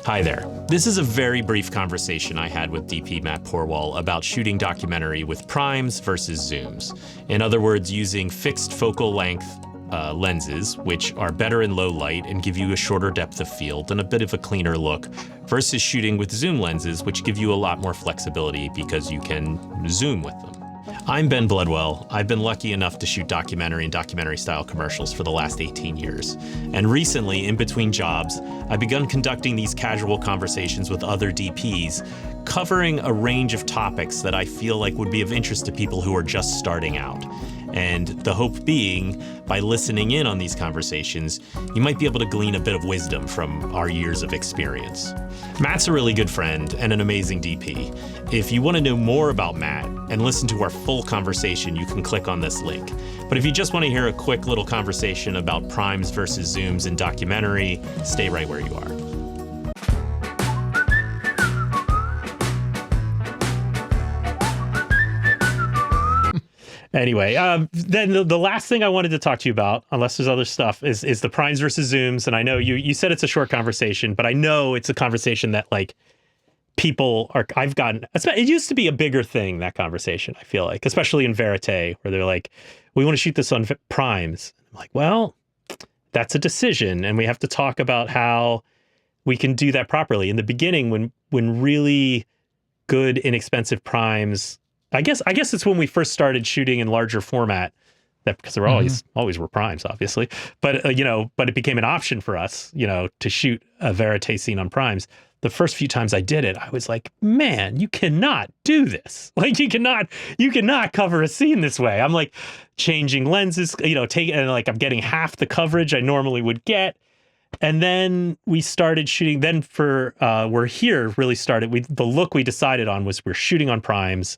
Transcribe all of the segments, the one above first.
Hi there. This is a very brief conversation I had with DP Matt Porwoll about shooting documentary with primes versus zooms. In other words, using fixed focal length lenses, which are better in low light and give you a shorter depth of field and a bit of a cleaner look, versus shooting with zoom lenses, which give you a lot more flexibility because you can zoom with them. I'm Ben Bloodwell. I've been lucky enough to shoot documentary and documentary-style commercials for the last 18 years. And recently, in between jobs, I've begun conducting these casual conversations with other DPs, covering a range of topics that I feel like would be of interest to people who are just starting out. And the hope being, by listening in on these conversations, you might be able to glean a bit of wisdom from our years of experience. Matt's a really good friend and an amazing DP. If you want to know more about Matt and listen to our full conversation, you can click on this link. But if you just want to hear a quick little conversation about primes versus zooms in documentary, stay right where you are. Anyway, then the last thing I wanted to talk to you about, unless there's other stuff, is the primes versus zooms. And I know you said it's a short conversation, but I know it's a conversation that like I've gotten, it used to be a bigger thing, that conversation, I feel like, especially in vérité, where they're like, we want to shoot this on primes. I'm like, well, that's a decision. And we have to talk about how we can do that properly. In the beginning, when really good, inexpensive primes, I guess it's when we first started shooting in larger format, that because there were always were primes, obviously, but but it became an option for us, to shoot a vérité scene on primes. The first few times I did it, I was like, man, you cannot do this. Like you cannot cover a scene this way. I'm like changing lenses, and like I'm getting half the coverage I normally would get. And then we started shooting. Then for We're Here really started. The look we decided on was we're shooting on primes.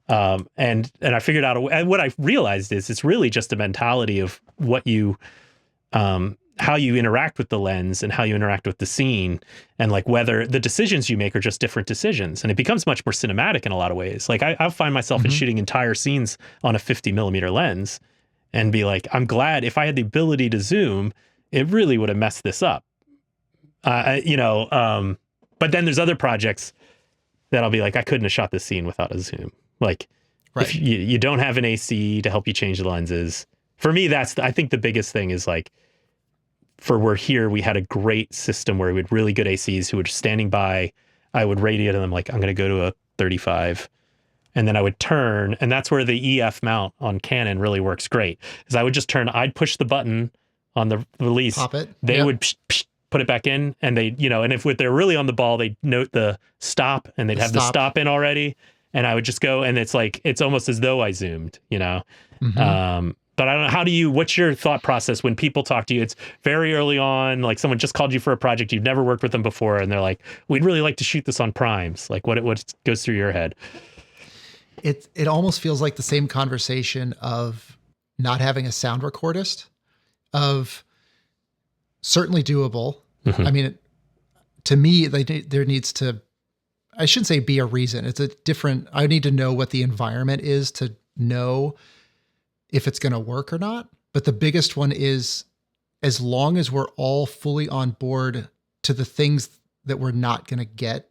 And I figured out and what I realized is it's really just a mentality of what you, how you interact with the lens and how you interact with the scene, and like whether the decisions you make are just different decisions. And it becomes much more cinematic in a lot of ways. Like I'll find myself in shooting entire scenes on a 50 millimeter lens and be like, I'm glad if I had the ability to zoom, it really would have messed this up. But then there's other projects that I'll be like, I couldn't have shot this scene without a zoom. Like, right. If you don't have an AC to help you change the lenses. For me, I think the biggest thing is like, for We're Here, we had a great system where we had really good ACs who were just standing by. I would radio to them like, I'm going to go to a 35. And then I would turn, and that's where the EF mount on Canon really works great. Is I would just turn, I'd push the button on the release. Pop it. They would put it back in, and they, and if they're really on the ball, they'd note the stop, and they'd have the stop in already. And I would just go, and it's almost as though I zoomed, But I don't know, what's your thought process when people talk to you? It's very early on, like someone just called you for a project, you've never worked with them before, and they're like, we'd really like to shoot this on primes. Like what goes through your head? It almost feels like the same conversation of not having a sound recordist, of certainly doable. I mean, to me, there needs to, I shouldn't say be a reason. I need to know what the environment is to know if it's going to work or not. But the biggest one is, as long as we're all fully on board to the things that we're not going to get,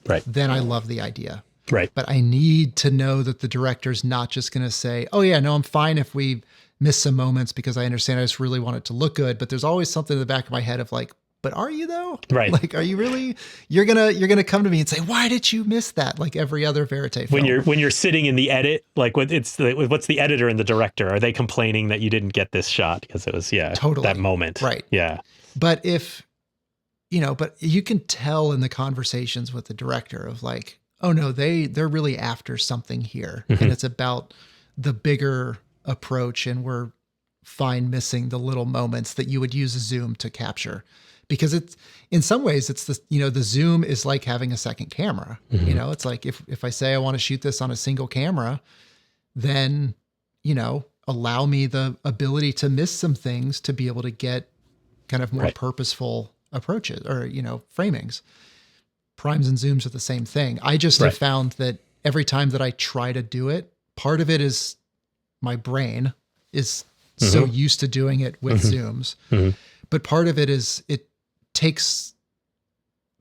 right, then I love the idea. Right. But I need to know that the director's not just going to say, oh yeah, no, I'm fine if we miss some moments because I understand I just really want it to look good. But there's always something in the back of my head of like, but are you though? Right. Like, are you really, you're going to come to me and say, why did you miss that? Like every other vérité film. When you're sitting in the edit, like what's the editor and the director? Are they complaining that you didn't get this shot? Because it was, totally that moment. Right. Yeah. But but you can tell in the conversations with the director of like, oh no, they're really after something here. And it's about the bigger approach. And we're fine missing the little moments that you would use a zoom to capture. Because it's, in some ways, it's the zoom is like having a second camera. It's like if I say I want to shoot this on a single camera, then, allow me the ability to miss some things to be able to get kind of more purposeful approaches or, framings. Primes and zooms are the same thing. I just have found that every time that I try to do it, part of it is my brain is so used to doing it with zooms. But part of it is it takes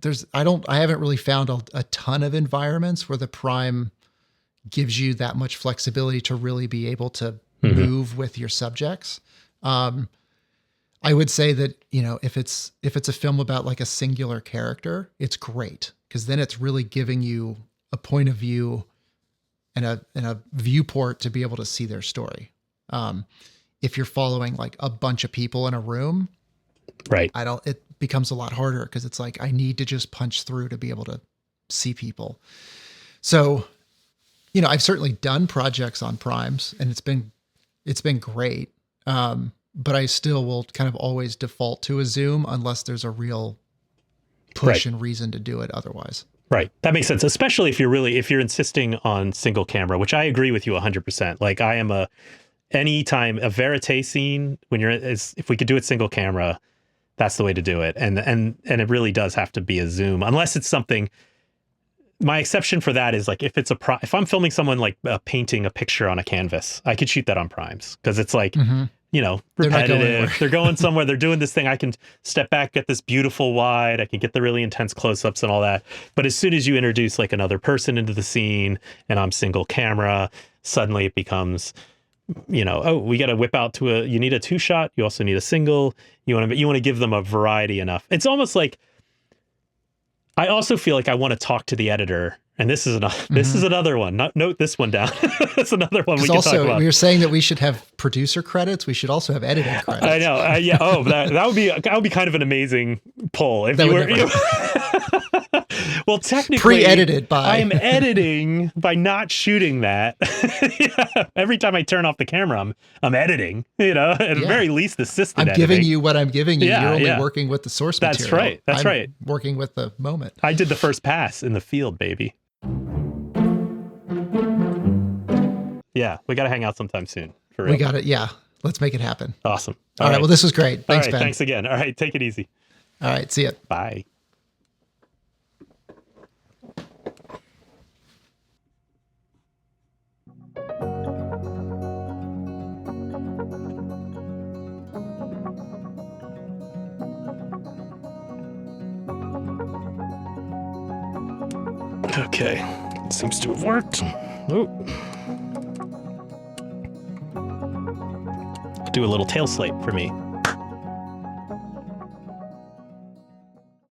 I haven't really found a ton of environments where the prime gives you that much flexibility to really be able to move with your subjects. I would say that, if it's a film about like a singular character, it's great, because then it's really giving you a point of view and a viewport to be able to see their story. If you're following like a bunch of people in a room, right, it becomes a lot harder, because it's like, I need to just punch through to be able to see people. So, I've certainly done projects on primes, and it's been great. But I still will kind of always default to a zoom unless there's a real push and reason to do it otherwise. Right. That makes sense, especially if you're insisting on single camera, which I agree with you 100%. Like, I am anytime a vérité scene, if we could do it single camera, that's the way to do it. And it really does have to be a zoom, unless it's something. My exception for that is like, if I'm filming someone like painting a picture on a canvas, I could shoot that on primes, because it's like, repetitive. They're going somewhere. They're doing this thing. I can step back, get this beautiful wide. I can get the really intense close-ups and all that. But as soon as you introduce like another person into the scene and I'm single camera, suddenly it becomes, we got to whip out you need a 2-shot. You also need a single. You want to give them a variety enough. It's almost like, I also feel like I want to talk to the editor. And this is another one. Note this one down. That's another one we can talk about. We were saying that we should have producer credits. We should also have editing credits. I know. Yeah. Oh, that would be kind of an amazing pull if you were. Well, technically, pre-edited by. I am editing by not shooting that. Yeah. Every time I turn off the camera, I'm editing. At the very least, assisted editing. I'm giving you what I'm giving you. Yeah, You're only working with the source material. That's right. That's right. Working with the moment. I did the first pass in the field, baby. Yeah, we got to hang out sometime soon. For real. We got it. Yeah, let's make it happen. Awesome. All right. Well, this was great. Thanks, Ben. Thanks again. All right, take it easy. All right, see ya. Bye. Okay, it seems to have worked. Oh. Do a little tail slate for me.